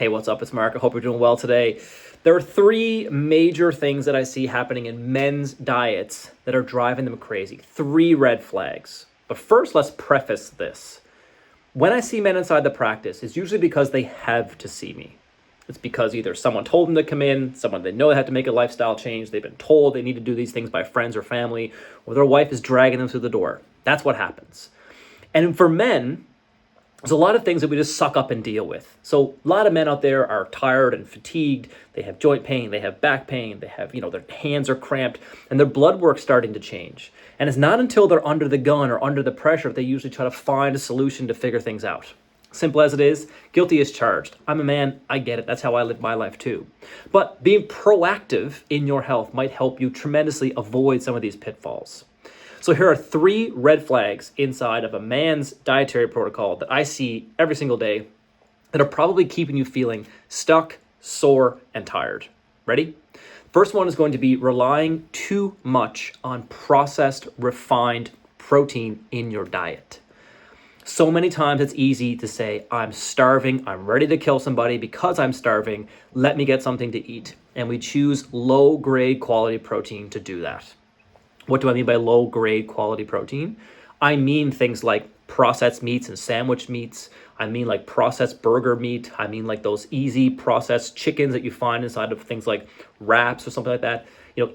Hey, what's up? It's Mark. I hope you're doing well today. There are three major things that I see happening in men's diets that are driving them crazy. Three red flags. But first, let's preface this. When I see men inside the practice, it's usually because they have to see me. It's because either someone told them to come in, someone they know they have to make a lifestyle change, they've been told they need to do these things by friends or family, or their wife is dragging them through the door. That's what happens. And for men, there's a lot of things that we just suck up and deal with. So a lot of men out there are tired and fatigued. They have joint pain, they have back pain, they have, their hands are cramped, and their blood work's starting to change. And it's not until they're under the gun or under the pressure that they usually try to find a solution to figure things out. Simple as it is, guilty as charged. I'm a man, I get it. That's how I live my life too. But being proactive in your health might help you tremendously avoid some of these pitfalls. So here are three red flags inside of a man's dietary protocol that I see every single day that are probably keeping you feeling stuck, sore, and tired. Ready? First one is going to be relying too much on processed, refined protein in your diet. So many times it's easy to say, I'm starving, I'm ready to kill somebody because I'm starving, let me get something to eat. And we choose low-grade quality protein to do that. What do I mean by low-grade quality protein? I mean things like processed meats and sandwich meats. I mean like processed burger meat. I mean like those easy processed chickens that you find inside of things like wraps or something like that.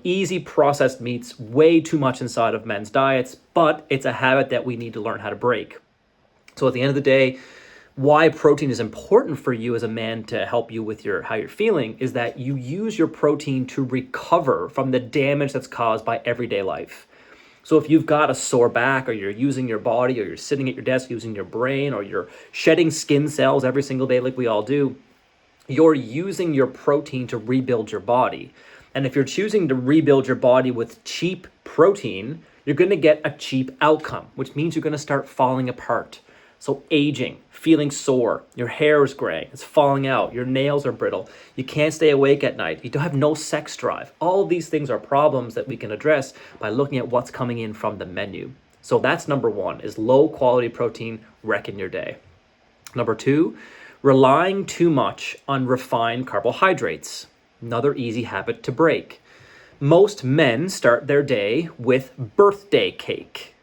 Easy processed meats, way too much inside of men's diets, but it's a habit that we need to learn how to break. So at the end of the day, why protein is important for you as a man to help you with how you're feeling is that you use your protein to recover from the damage that's caused by everyday life. So if you've got a sore back, or you're using your body, or you're sitting at your desk using your brain, or you're shedding skin cells every single day like we all do, you're using your protein to rebuild your body. And if you're choosing to rebuild your body with cheap protein, you're going to get a cheap outcome, which means you're going to start falling apart. So aging, feeling sore, your hair is gray, it's falling out, your nails are brittle, you can't stay awake at night, you don't have no sex drive. All of these things are problems that we can address by looking at what's coming in from the menu. So that's number one, is low quality protein wrecking your day. Number two, relying too much on refined carbohydrates. Another easy habit to break. Most men start their day with birthday cake.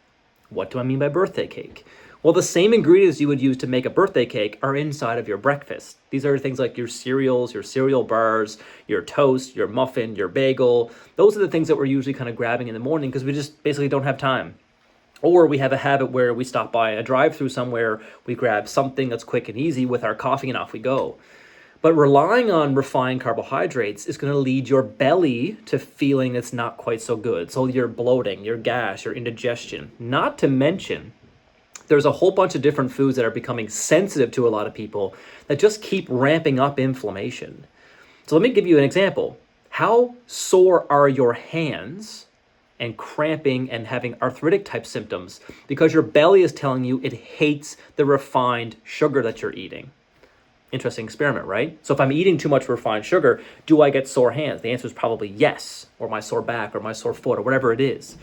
What do I mean by birthday cake? Well, the same ingredients you would use to make a birthday cake are inside of your breakfast. These are things like your cereals, your cereal bars, your toast, your muffin, your bagel. Those are the things that we're usually kind of grabbing in the morning because we just basically don't have time. Or we have a habit where we stop by a drive-through somewhere, we grab something that's quick and easy with our coffee and off we go. But relying on refined carbohydrates is going to lead your belly to feeling it's not quite so good. So your bloating, your gas, your indigestion. Not to mention, there's a whole bunch of different foods that are becoming sensitive to a lot of people that just keep ramping up inflammation. So let me give you an example. How sore are your hands and cramping and having arthritic type symptoms because your belly is telling you it hates the refined sugar that you're eating? Interesting experiment, right? So if I'm eating too much refined sugar, do I get sore hands? The answer is probably yes, or my sore back or my sore foot or whatever it is.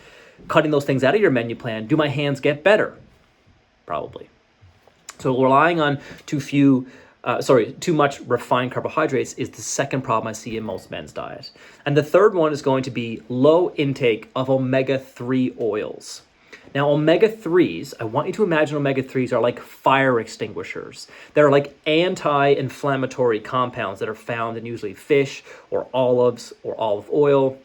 Cutting those things out of your menu plan, do my hands get better? Probably. So relying on too much refined carbohydrates is the second problem I see in most men's diet. And the third one is going to be low intake of omega-3 oils. Now, omega-3s, I want you to imagine omega-3s are like fire extinguishers. They're like anti-inflammatory compounds that are found in usually fish or olives or olive oil,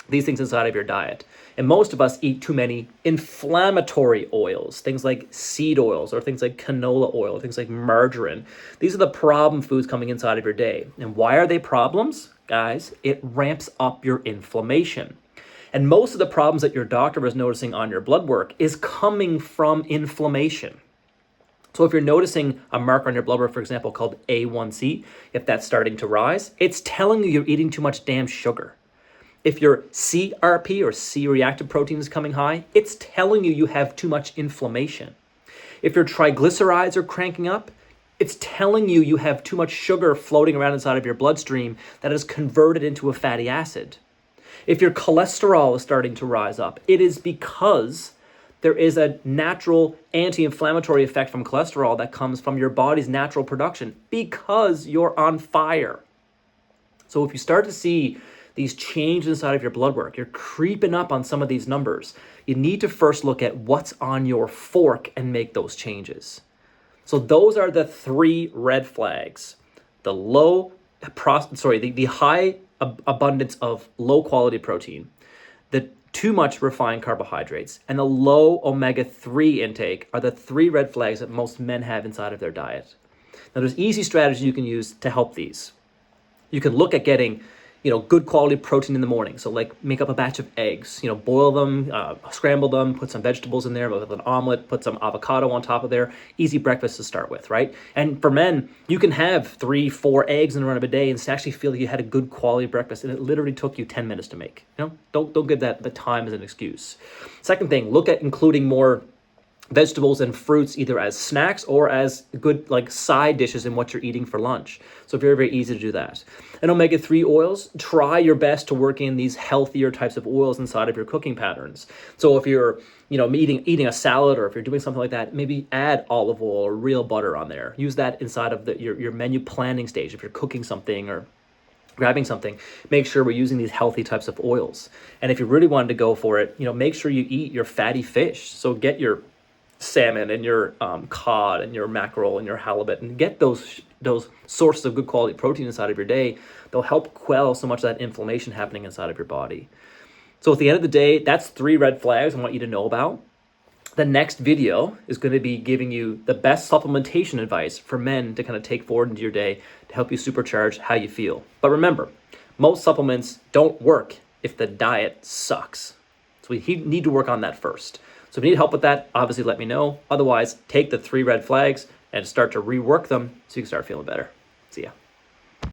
these things inside of your diet. And most of us eat too many inflammatory oils, things like seed oils or things like canola oil, things like margarine. These are the problem foods coming inside of your day. And why are they problems? Guys, it ramps up your inflammation. And most of the problems that your doctor is noticing on your blood work is coming from inflammation. So if you're noticing a marker on your blood work, for example, called A1C, if that's starting to rise, it's telling you you're eating too much damn sugar. If your CRP or C-reactive protein is coming high, it's telling you you have too much inflammation. If your triglycerides are cranking up, it's telling you you have too much sugar floating around inside of your bloodstream that is converted into a fatty acid. If your cholesterol is starting to rise up, it is because there is a natural anti-inflammatory effect from cholesterol that comes from your body's natural production because you're on fire. So if you start to see these changes inside of your blood work, you're creeping up on some of these numbers, you need to first look at what's on your fork and make those changes. So those are the 3 red flags. The high abundance of low quality protein, the too much refined carbohydrates, and the low omega-3 intake are the 3 red flags that most men have inside of their diet. Now there's easy strategies you can use to help these. You can look at getting, good quality protein in the morning. So like make up a batch of eggs, boil them, scramble them, put some vegetables in there with an omelet, put some avocado on top of there. Easy breakfast to start with, right? And for men, you can have 3-4 eggs in the run of a day and actually feel like you had a good quality breakfast and it literally took you 10 minutes to make. Don't give that the time as an excuse. Second thing, look at including more vegetables and fruits either as snacks or as good side dishes in what you're eating for lunch. So very, very easy to do that. And omega-3 oils, try your best to work in these healthier types of oils inside of your cooking patterns. So if you're, eating a salad or if you're doing something like that, maybe add olive oil or real butter on there. Use that inside of your menu planning stage. If you're cooking something or grabbing something, make sure we're using these healthy types of oils. And if you really wanted to go for it, make sure you eat your fatty fish. So get your salmon and your cod and your mackerel and your halibut and get those sources of good quality protein inside of your day. They'll help quell so much of that inflammation happening inside of your body. So at the end of the day, that's 3 red flags I want you to know about. The next video is going to be giving you the best supplementation advice for men to kind of take forward into your day to help you supercharge how you feel. But remember, most supplements don't work if the diet sucks. So we need to work on that first. So if you need help with that, obviously let me know. Otherwise, take the 3 red flags and start to rework them so you can start feeling better. See ya.